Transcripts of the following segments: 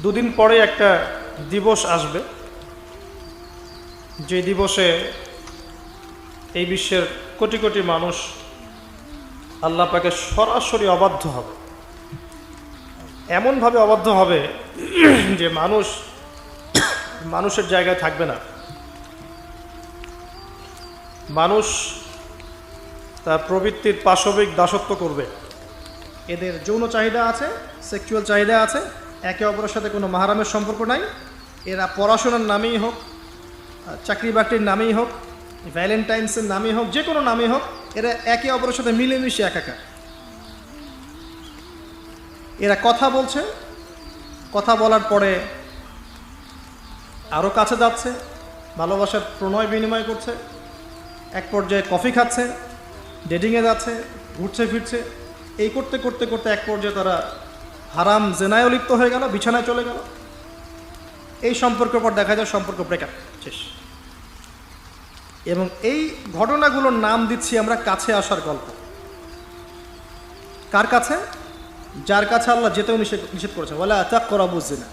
দুদিন পরে একটা দিবস আসবে, যে দিবসে এই বিশ্বের কোটি কোটি মানুষ আল্লাহ পাকে সরাসরি অবাধ্য হবে। এমনভাবে অবাধ্য হবে যে মানুষের জায়গায় থাকবে না। মানুষ তার প্রবৃত্তির পাশবিক দাসত্ব করবে। এদের যৌন চাহিদা আছে, সেক্সুয়াল চাহিদা আছে, একে অপরের সাথে কোনো মাহারামের সম্পর্ক নাই। এরা পড়াশোনার নামেই হোক, চাকরি বাকরির নামেই হোক, ভ্যালেন্টাইন্সের নামেই হোক, যে কোনো নামেই হোক, এরা একে অপরের সাথে মিলেমিশে একাকার। এরা কথা বলছে, কথা বলার পরে আরও কাছে যাচ্ছে, ভালোবাসার প্রণয় বিনিময় করছে, এক পর্যায়ে কফি খাচ্ছে, ডেটিংয়ে যাচ্ছে, ঘুরছে ফিরছে। এই করতে করতে করতে এক পর্যায়ে তারা হারাম জেনায়ও লিপ্ত হয়ে গেল, বিছানায় চলে গেল। এই সম্পর্কের পর দেখা যায় সম্পর্ক ব্রেকআপ, শেষ। এবং এই ঘটনাগুলোর নাম দিচ্ছি আমরা কাছে আসার গল্প। কার কাছে? যার কাছে আল্লাহ যেতেও নিষেধ করেছে, বলে তাকরাবুজ জিনা।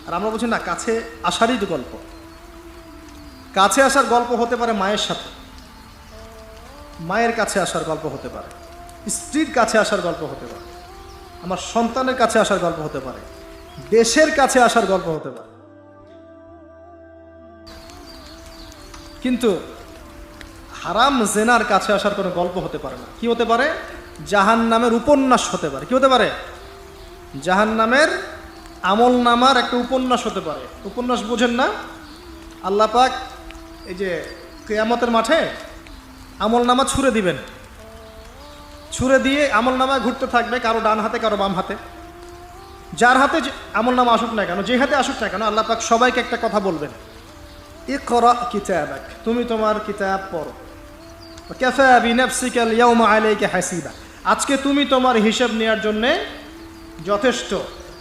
আর আমরা বলছি না, কাছে আসারই তো গল্প। কাছে আসার গল্প হতে পারে মায়ের সাথে, মায়ের কাছে আসার গল্প হতে পারে, স্ত্রীর কাছে আসার গল্প হতে পারে, আমার সন্তানের কাছে আসার গল্প হতে পারে, দেশের কাছে আসার গল্প হতে পারে। কিন্তু হারাম জেনার কাছে আসার কোনো গল্প হতে পারে না। কি হতে পারে? জাহান্নামের উপন্যাস হতে পারে। কি হতে পারে? জাহান্নামের আমলনামার একটা উপন্যাস হতে পারে। উপন্যাস বোঝেন না? আল্লাহ পাক এই যে কিয়ামতের মাঠে আমলনামা ছুঁড়ে দিবেন, ছুঁড়ে দিয়ে আমলনামা ঘুরতে থাকবে, কারো ডান হাতে কারো বাম হাতে। যার হাতে আমলনামা আসুক না কেন, যে হাতে আসুক না কেন, আল্লাহ পাক সবাইকে একটা কথা বলবেন, ইকরা কিতাবাক, তুমি তোমার কিতাব পড়ো। কাফা বিনাফসিকা আল-ইয়াওমা আলাইকা হাসিবা, আজকে তুমি তোমার হিসাব নেওয়ার জন্যে যথেষ্ট।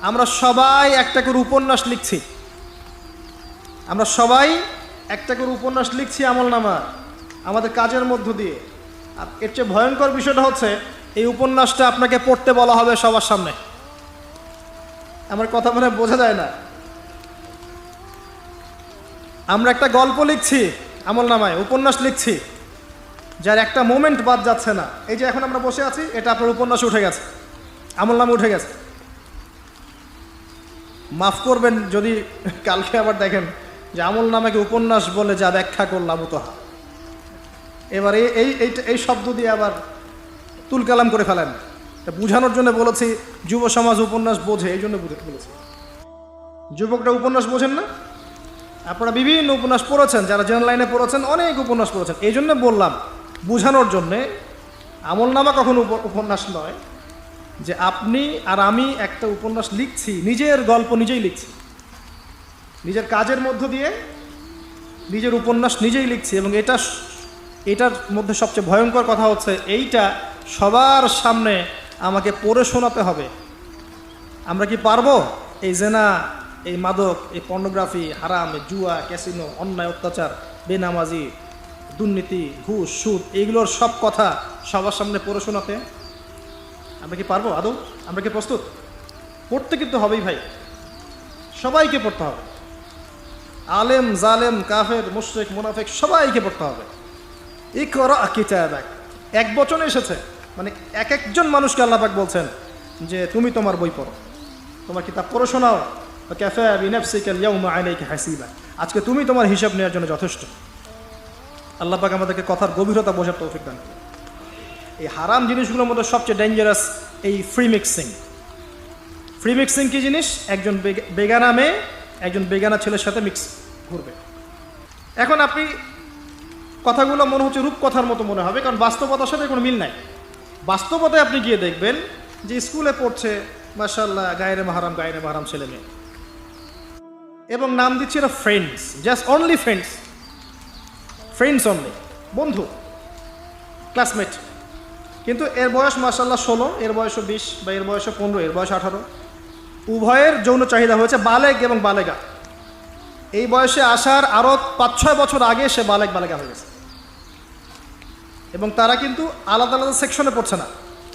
আমরা সবাই একটা করে উপন্যাস লিখছি, আমরা সবাই একটা করে উপন্যাস লিখছি আমলনামা আমাদের কাজের মধ্য দিয়ে। আর এর চেয়ে ভয়ঙ্কর বিষয়টা হচ্ছে, এই উপন্যাসটা আপনাকে পড়তে বলা হবে সবার সামনে। আমার কথা মনে বোঝা যায় না? আমরা একটা গল্প লিখছি আমলনামায়, উপন্যাস লিখছি, যার একটা মোমেন্ট বাদ যাচ্ছে না। এই যে এখন আমরা বসে আছি, এটা আপনার উপন্যাসে উঠে গেছে, আমলনামা উঠে গেছে। মাফ করবেন যদি কালকে আবার দেখেন যে আমলনামাকে উপন্যাস বলে যা ব্যাখ্যা করল আবু তোহা, এবার এই শব্দ দিয়ে আবার তুলকালাম করে ফেলেন। বুঝানোর জন্য বলেছি, যুব সমাজ উপন্যাস বোঝে, এই জন্য বলেছি। যুবকরা উপন্যাস বোঝেন না? আপনারা বিভিন্ন উপন্যাস পড়েছেন, যারা জেনারেল লাইনে পড়েছেন অনেক উপন্যাস পড়েছেন। এই জন্য বললাম, বুঝানোর জন্যে আমলনামা কখনো উপন্যাস নয়। যে আপনি আর আমি একটা উপন্যাস লিখছি, নিজের গল্প নিজেই লিখছি, নিজের কাজের মধ্য দিয়ে নিজের উপন্যাস নিজেই লিখছি। এবং এটার মধ্যে সবচেয়ে ভয়ঙ্কর কথা হচ্ছে, এইটা সবার সামনে আমাকে পড়ে শোনাতে হবে। আমরা কি পারবো? এই জেনা, এই মাদক, এই পর্নোগ্রাফি, হারাম, জুয়া, ক্যাসিনো, অন্যায়, অত্যাচার, বেনামাজি, দুর্নীতি, ঘুষ, সুদ, এইগুলোর সব কথা সবার সামনে পড়ে শোনাতে আমরা কি পারবো আদৌ? আমরা কি প্রস্তুত? পড়তে কিন্তু হবেই ভাই, সবাইকে পড়তে হবে। আলেম, জালেম, কাফের, মুশরিক, মুনাফিক সবাইকে পড়তে হবে। ইকরা কিতাবাক, এক বচনে এসেছে, মানে এক একজন মানুষকে আল্লাহ পাক বলছেন যে তুমি তোমার বই পড়ো, তোমার কিতাব পড়ে শোনাও। কাফা বিনাফসিকা আল-ইয়াওমা আলাইকা হাসিবা, আজকে তুমি তোমার হিসাব নেওয়ার জন্য যথেষ্ট। আল্লাহ পাক আমাদেরকে কথার গভীরতা বোঝার তৌফিক দান করুন। এই হারাম জিনিসগুলোর মধ্যে সবচেয়ে ডেঞ্জারাস এই ফ্রি মিক্সিং। ফ্রি মিক্সিং কি জিনিস? একজন বেগানা মেয়ে একজন বেগানা ছেলের সাথে মিক্স ঘুরবে। এখন আপনি কথাগুলো মনে হচ্ছে রূপকথার মতো মনে হবে, কারণ বাস্তবতার সাথে কোনো মিল নাই। বাস্তবতায় আপনি গিয়ে দেখবেন যে স্কুলে পড়ছে মাশাআল্লাহ গায়রে মাহারাম ছেলে মেয়ে, এবং নাম দিচ্ছে এরা friends, just only friends, friends only, বন্ধু, ক্লাসমেট। কিন্তু এর বয়স মাশাআল্লাহ 16, এর বয়স 20, বা এর বয়স 15, এর বয়স 18। উভয়ের যৌন চাহিদা হয়েছে বালেগ এবং বালেগা। এই বয়সে আসার আরও 5-6 বছর আগে সে বালেগা হয়ে গেছে। এবং তারা কিন্তু আলাদা আলাদা সেকশনে পড়ছে না।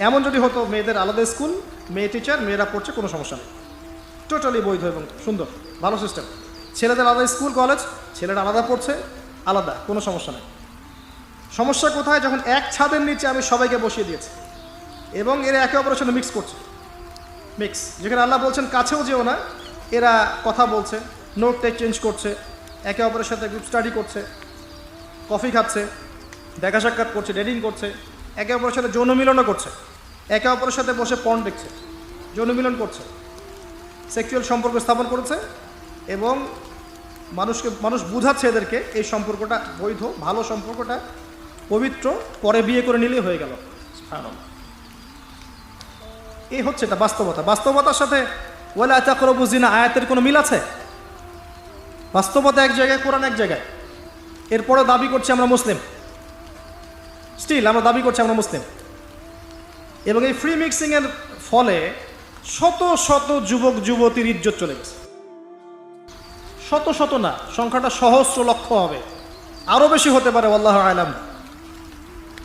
এমন যদি হতো মেয়েদের আলাদা স্কুল, মেয়ে টিচার, মেয়েরা পড়ছে, কোনো সমস্যা নেই। টোটালি বৈধ এবং সুন্দর, ভালো সিস্টেম। ছেলেদের আলাদা স্কুল কলেজ, ছেলেরা আলাদা পড়ছে, আলাদা, কোনো সমস্যা নেই। সমস্যা কোথায়? যখন এক ছাদের নিচে আমি সবাইকে বসিয়ে দিয়েছি এবং এরা একে অপরের সাথে মিক্স করছে। মিক্স, যেখানে আল্লাহ বলছেন কাছেও যেও না, এরা কথা বলছে, নোট চেঞ্জ করছে, একে অপরের সাথে গ্রুপ স্টাডি করছে, কফি খাচ্ছে, দেখা সাক্ষাৎ করছে, ডেটিং করছে, একে অপরের সাথে যৌন মিলনও করছে, একে অপরের সাথে বসে পর্ন দেখছে, যৌন মিলন করছে, সেক্সুয়াল সম্পর্ক স্থাপন করেছে এবং মানুষ বুঝাচ্ছে এদেরকে এই সম্পর্কটা বৈধ, ভালো সম্পর্কটা পবিত্র, পরে বিয়ে করে নিলেই হয়ে গেল। এই হচ্ছে এটা বাস্তবতা। বাস্তবতার সাথে ওয়ালা তাকরাবু জিনা আয়াতের কোনো মিল আছে? বাস্তবতা এক জায়গায়, কোরআন এক জায়গায়। এরপরে দাবি করছি আমরা মুসলিম, স্টিল আমরা দাবি করছি আমরা মুসলিম। এবং এই ফ্রি মিক্সিংয়ের ফলে শত শত যুবক যুবতীর ইজ্জত চলে গেছে। শত শত না, সংখ্যাটা সহস্র লক্ষ হবে, আরও বেশি হতে পারে, আল্লাহু আলাম।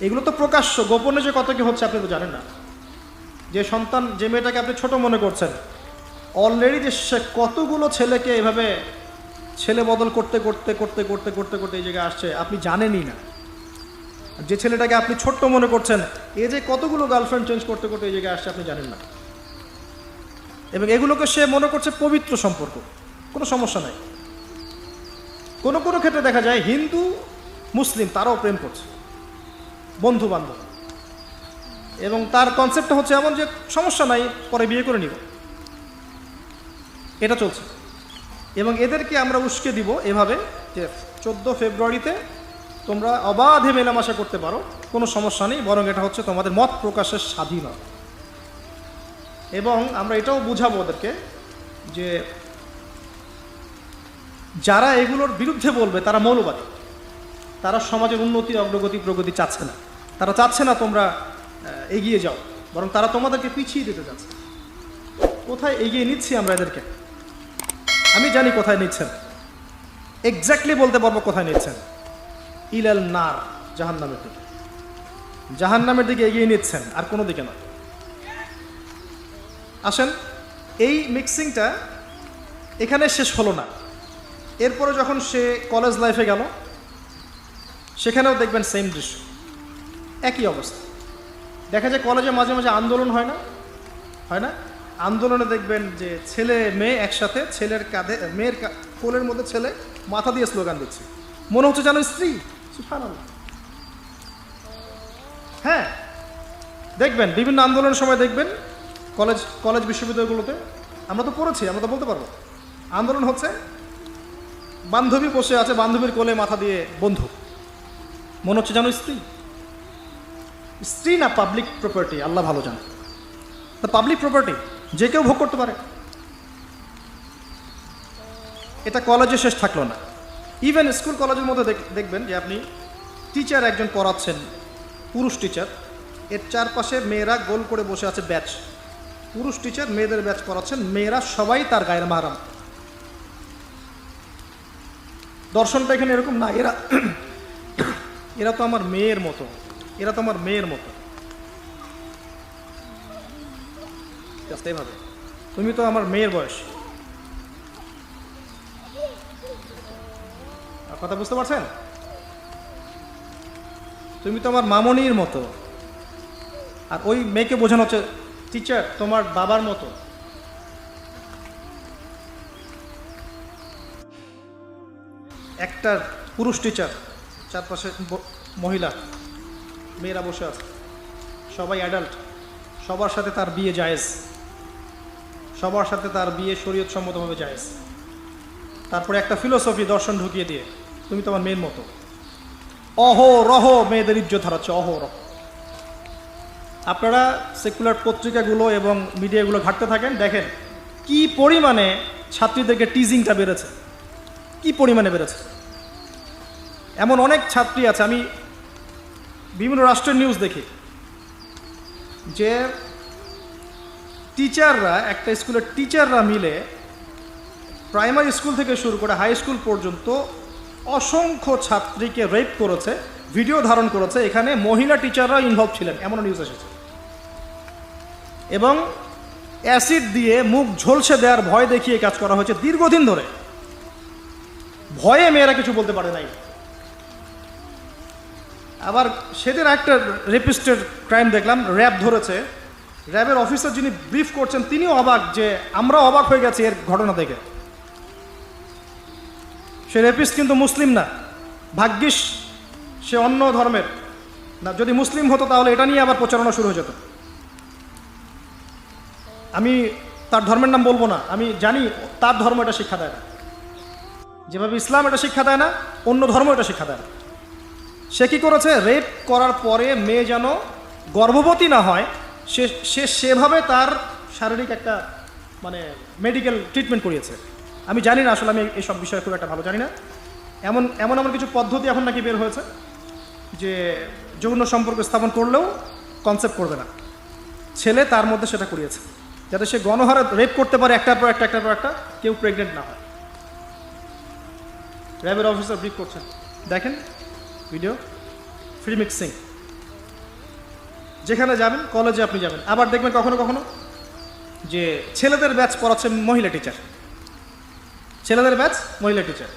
এগুলো তো প্রকাশ্য, গোপনে যে কত কি হচ্ছে আপনি তো জানেন না। যে সন্তান, যে মেয়েটাকে আপনি ছোট মনে করছেন, অলরেডি যে সে কতগুলো ছেলেকে এভাবে ছেলে বদল করতে করতে করতে করতে করতে করতে এই জায়গায় আসছে আপনি জানেনই না। যে ছেলেটাকে আপনি ছোট্ট মনে করছেন, এ যে কতগুলো গার্লফ্রেন্ড চেঞ্জ করতে করতে এই জায়গায় আসছে আপনি জানেন না। এবং এগুলোকে সে মনে করছে পবিত্র সম্পর্ক, কোনো সমস্যা নাই। কোনো কোনো ক্ষেত্রে দেখা যায় হিন্দু মুসলিম তারাও প্রেম করছে, বন্ধু বান্ধব, এবং তার কনসেপ্টটা হচ্ছে এমন যে সমস্যা নাই, পরে বিয়ে করে নিব, এটা চলছে। এবং এদেরকে আমরা উস্কে দিব এভাবে যে 14 ফেব্রুয়ারিতে তোমরা অবাধে মেলামেশা করতে পারো, কোনো সমস্যা নেই, বরং এটা হচ্ছে তোমাদের মত প্রকাশের স্বাধীনতা। এবং আমরা এটাও বুঝাবো ওদেরকে যে যারা এগুলোর বিরুদ্ধে বলবে তারা মৌলবাদী, তারা সমাজের উন্নতি, অগ্রগতি, প্রগতি চাচ্ছে না। তারা চাচ্ছে না তোমরা এগিয়ে যাও, বরং তারা তোমাদেরকে পিছিয়ে দিতে যাচ্ছে। কোথায় এগিয়ে নিচ্ছি আমরা এদেরকে? আমি জানি কোথায় নিচ্ছেন, এক্স্যাক্টলি বলতে পারবো কোথায় নিচ্ছেন। ইলাল নার, জাহান্নামের দিকে, জাহান্নামের দিকে এগিয়ে নিচ্ছেন, আর কোনো দিকে নয়। আসেন, এই মিক্সিংটা এখানে শেষ হলো না। এরপরে যখন সে কলেজ লাইফে গেল, সেখানেও দেখবেন সেম দৃশ্য, একই অবস্থা। দেখা যায় কলেজে মাঝে মাঝে আন্দোলন হয় না, হয় না? আন্দোলনে দেখবেন যে ছেলে মেয়ে একসাথে, ছেলের কাঁধে, মেয়ের কোলের মধ্যে ছেলে মাথা দিয়ে স্লোগান দিচ্ছে, মনে হচ্ছে যেন স্ত্রী। সুবহানাল্লাহ। হ্যাঁ, দেখবেন বিভিন্ন আন্দোলনের সময় দেখবেন কলেজ বিশ্ববিদ্যালয়গুলোতে, আমরা তো পড়েছি, আমরা তো বলতে পারবো, আন্দোলন হচ্ছে, বান্ধবী বসে আছে, বান্ধবীর কোলে মাথা দিয়ে বন্ধু, মনে হচ্ছে যেন স্ত্রী। স্ত্রী না পাবলিক প্রপার্টি, আল্লাহ ভালো জানে। পাবলিক প্রপার্টি যে কেউ ভোগ করতে পারে। এটা কলেজে শেষ থাকলো না, ইভেন স্কুল কলেজের মধ্যে দেখবেন যে আপনি টিচার একজন পড়াচ্ছেন, পুরুষ টিচার, এর চারপাশে মেয়েরা গোল করে বসে আছে ব্যাচ, পুরুষ টিচার মেয়েদের ব্যাচ পড়াচ্ছেন, মেয়েরা সবাই তার গায়ের মাহরাম। দর্শনটা এখানে এরকম না, এরা তো আমার মেয়ের মতো, এরা তো আমার মেয়ের মতো, এইভাবে, তুমি তো আমার মেয়ের বয়স। কথা বুঝতে পারছেন? তুমি তো আমার মামনির মতো। আর ওই মেয়েকে বোঝানো হচ্ছে টিচার তোমার বাবার মতো। একটা পুরুষ টিচার, চারপাশে মহিলা, মেয়েরা বসে আছে, সবাই অ্যাডাল্ট, সবার সাথে তার বিয়ে জায়েজ, সবার সাথে তার বিয়ে শরীয়ত সম্মতভাবে জায়েজ। তারপরে একটা ফিলোসফি, দর্শন ঢুকিয়ে দিয়ে তুমি তোমার মেয়ের মতো। অহরহ মেয়েদের ইজ্জত হারাচ্ছে, অহরহ। আপনারা সেকুলার পত্রিকাগুলো এবং মিডিয়াগুলো ঘাঁটতে থাকেন, দেখেন কি পরিমাণে ছাত্রীদেরকে টিজিংটা বেড়েছে, কি পরিমাণে বেড়েছে। এমন অনেক ছাত্রী আছে, আমি বিভিন্ন রাষ্ট্রের নিউজ দেখি যে টিচাররা, একটা স্কুলের টিচাররা মিলে প্রাইমারি স্কুল থেকে শুরু করে হাই স্কুল পর্যন্ত অসংখ্য ছাত্রীকে রেপ করেছে, ভিডিও ধারণ করেছে, এখানে মহিলা টিচাররা ইনভলভ ছিলেন, এমন নিউজ এসেছে। এবং অ্যাসিড দিয়ে মুখ ঝলসে দেওয়ার ভয় দেখিয়ে কাজ করা হয়েছে দীর্ঘদিন ধরে। ভয়ে মেয়েরা কিছু বলতে পারে নাই। আবার সেদিন একটা রেপিস্টের ক্রাইম দেখলাম, র্যাব ধরেছে। র্যাবের অফিসার যিনি ব্রিফ করছেন তিনিও অবাক, যে আমরা অবাক হয়ে গেছি এর ঘটনা দেখে। সে রেপিস্ট কিন্তু মুসলিম না, ভাগ্যিস সে অন্য ধর্মের না। যদি মুসলিম হতো তাহলে এটা নিয়ে আবার প্রচারণা শুরু হয়ে যেত। আমি তার ধর্মের নাম বলবো না, আমি জানি তার ধর্ম এটা শিক্ষা দেয় না। যেভাবে ইসলাম এটা শিক্ষা দেয় না, অন্য ধর্ম এটা শিক্ষা দেয় না। সে কী করেছে, রেপ করার পরে মেয়ে যেন গর্ভবতী না হয় সে সেভাবে তার শারীরিক একটা মানে মেডিকেল ট্রিটমেন্ট করিয়েছে। আমি জানি না, আসলে আমি এইসব বিষয়ে খুব একটা ভালো জানি না। এমন এমন এমন কিছু পদ্ধতি এখন নাকি বের হয়েছে যে যৌন সম্পর্ক স্থাপন করলেও কনসেপ্ট করবে না, ছেলে তার মধ্যে সেটা করিয়েছে, যাতে সে গণহারে রেপ করতে পারে একটার পর একটা, কেউ প্রেগনেন্ট না হয়। র্যাবের অফিসার ব্রিফ করছেন, দেখেন ভিডিও, ফ্রি মিক্সিং। যেখানে যাবেন, কলেজে আপনি যাবেন, আবার দেখবেন কখনো কখনো যে ছেলেদের ব্যাচ পড়াচ্ছে মহিলা টিচার, ছেলেদের ব্যাচ মহিলা টিচার।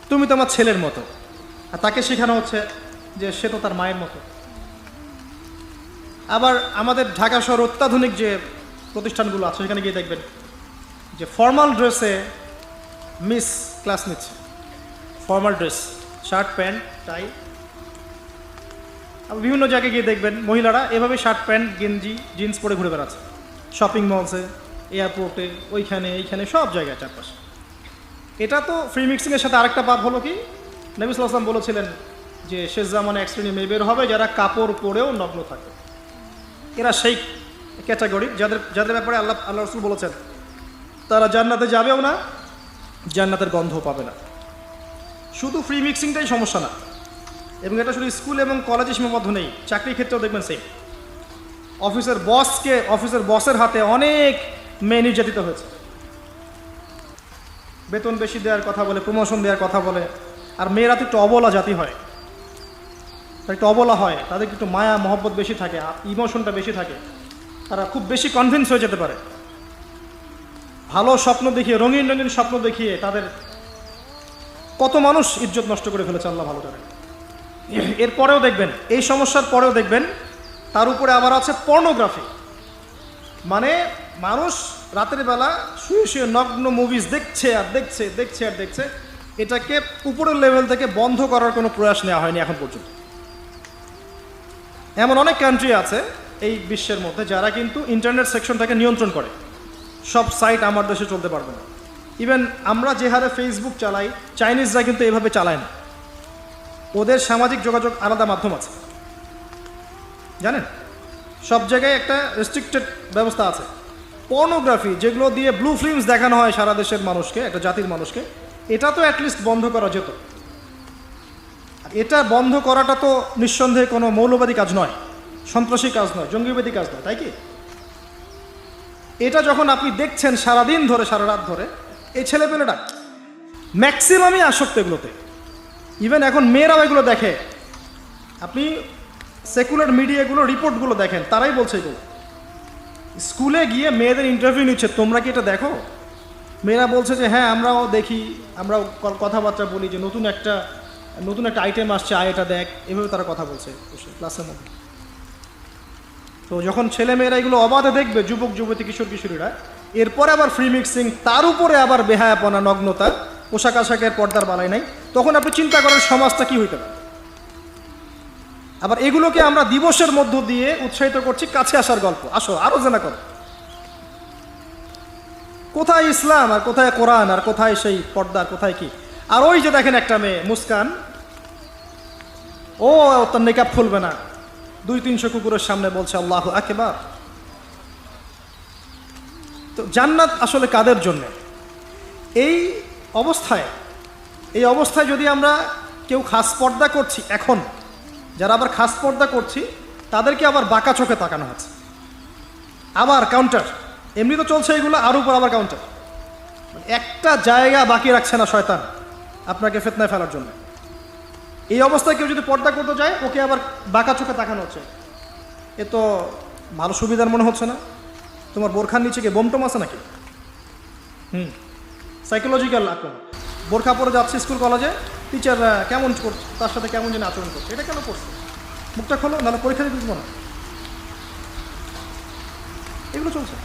তুমি তো আমার ছেলের মতো, আর তাকে শেখানো হচ্ছে যে সে তো তার মায়ের মতো। আবার আমাদের ঢাকা শহর অত্যাধুনিক যে প্রতিষ্ঠানগুলো আছে সেখানে গিয়ে দেখবেন যে ফর্মাল ড্রেসে মিস ক্লাস নিচ্ছে, formal dress, shirt pant tie. আবার বিভিন্ন জায়গায় গিয়ে দেখবেন মহিলারা এভাবে শার্ট প্যান্ট গেঞ্জি জিন্স পরে ঘুরে বেড়াচ্ছে, শপিং মলসে, এয়ারপোর্টে, ওইখানে এইখানে সব জায়গায় চারপাশে। এটা তো ফ্রি মিক্সিংয়ের সাথে আরেকটা পাপ হলো কি, নবী সাল্লাল্লাহু আলাইহি ওয়াসাল্লাম বলেছিলেন যে শেষ জামানে এক শ্রেণী মেয়ে বের হবে যারা কাপড় পরেও নগ্ন থাকে। এরা সেই ক্যাটাগরি যাদের ব্যাপারে আল্লাহ রাসূল বলেছেন তারা জান্নাতে যাবেও না, জান্নাতের গন্ধও পাবে না। শুধু ফ্রি মিক্সিংটাই সমস্যা না, এবং এটা শুধু স্কুল এবং কলেজে সীমাবদ্ধ নেই, চাকরির ক্ষেত্রেও দেখবেন সেম। অফিসের বসের হাতে অনেক মেয়ে নির্যাতিত হয়েছে, বেতন বেশি দেওয়ার কথা বলে, প্রমোশন দেওয়ার কথা বলে। আর মেয়েরা তো একটু অবলা জাতি হয়, একটু অবলা হয়, তাদের একটু মায়া মহব্বত বেশি থাকে, ইমোশনটা বেশি থাকে, তারা খুব বেশি কনভিন্স হয়ে যেতে পারে। ভালো স্বপ্ন দেখিয়ে, রঙিন রঙিন স্বপ্ন দেখিয়ে তাদের কত মানুষ ইজ্জত নষ্ট করে ফেলেছে আল্লাহ ভালো জানে। এরপরেও দেখবেন, এই সমস্যার পরেও দেখবেন তার উপরে আবার আছে পর্নোগ্রাফি। মানে মানুষ রাতের বেলা শুয়ে শুয়ে নগ্ন মুভিজ দেখছে আর দেখছে, দেখছে আর দেখছে। এটাকে উপরের লেভেল থেকে বন্ধ করার কোনো প্রয়াস নেওয়া হয়নি এখন পর্যন্ত। এমন অনেক কান্ট্রি আছে এই বিশ্বের মধ্যে যারা কিন্তু ইন্টারনেট সেকশনটাকে নিয়ন্ত্রণ করে। সব সাইট আমার দেশে চলতে পারবে না। ইভেন আমরা যে হারে ফেসবুক চালাই, চাইনিজরা কিন্তু এভাবে চালায় না। ওদের সামাজিক যোগাযোগ আলাদা মাধ্যম আছে, জানেন, সব জায়গায় একটা রেস্ট্রিক্টেড ব্যবস্থা আছে। পর্নোগ্রাফি যেগুলো দিয়ে ব্লু ফিল্মস দেখানো হয় সারা দেশের মানুষকে, একটা জাতির মানুষকে, এটা তো অ্যাটলিস্ট বন্ধ করা যেত। এটা বন্ধ করাটা তো নিঃসন্দেহে কোনো মৌলবাদী কাজ নয়, সন্ত্রাসী কাজ নয়, জঙ্গিবাদী কাজ নয়, তাই কি? এটা যখন আপনি দেখছেন সারাদিন ধরে, সারা রাত ধরে, এই ছেলেপেলেটা ম্যাক্সিমামই আসক্ত এগুলোতে। ইভেন এখন মেয়েরাও এগুলো দেখে। আপনি সেকুলার মিডিয়াগুলো রিপোর্টগুলো দেখেন, তারাই বলছে এগুলো। স্কুলে গিয়ে মেয়েদের ইন্টারভিউ নিচ্ছে, তোমরা কি এটা দেখো? মেয়েরা বলছে যে হ্যাঁ আমরাও দেখি, আমরাও কথাবার্তা বলি যে নতুন একটা আইটেম আসছে, এটা দেখ, এভাবে তারা কথা বলছে ক্লাসের মধ্যে। তো যখন ছেলেমেয়েরা এগুলো অবাধে দেখবে, যুবক যুবতী কিশোর কিশোরীরা, এরপরে আবার ফ্রি মিক্সিং, তার উপরে আবার বেহায়াপনা, নগ্নতা, পোশাক আশাকের পর্দার বালাই নাই, তখন আপনি চিন্তা করেন সমাজটা কি হইতে পারে। আবার এগুলোকে আমরা দিবসের মধ্য দিয়ে উৎসাহিত করছি কাছে আসার গল্প, আসো আরো জানা করো। কোথায় ইসলাম আর কোথায় কোরআন আর কোথায় সেই পর্দার, কোথায় কি? আর ওই যে দেখেন একটা মেয়ে মুস্কান, ও তার নেকাব খুলবে না, 200-300 কুকুরের সামনে বলছে আল্লাহু আকবার। তো জান্নাত আসলে কাদের জন্য? এই অবস্থায় যদি আমরা কেউ খাস পর্দা করছি, এখন যারা আবার খাস পর্দা করছি তাদেরকে আবার বাঁকা চোখে তাকানো হচ্ছে, আবার কাউন্টার। এমনি তো চলছে এগুলো, আর উপর আবার কাউন্টার। একটা জায়গা বাকি রাখছে না শয়তান আপনাকে ফিতনায় ফেলার জন্য। এই অবস্থায় কেউ যদি পর্দা করতে যায়, ওকে আবার বাঁকা চোখে তাকানো হচ্ছে। এ তো ভালো সুবিধার মনে হচ্ছে না। তোমার বোরখার নিচে গিয়ে বোমটম আছে নাকি? সাইকোলজিক্যাল আক্রমণ। বোরখা পরে যাচ্ছে স্কুল কলেজে, টিচার কেমন করছে, তার সাথে কেমন যেন আচরণ করছে, এটা কেন করছে? মুখটা খোলো, নাহলে পরীক্ষা দিতে দিব না। এগুলো চলছে।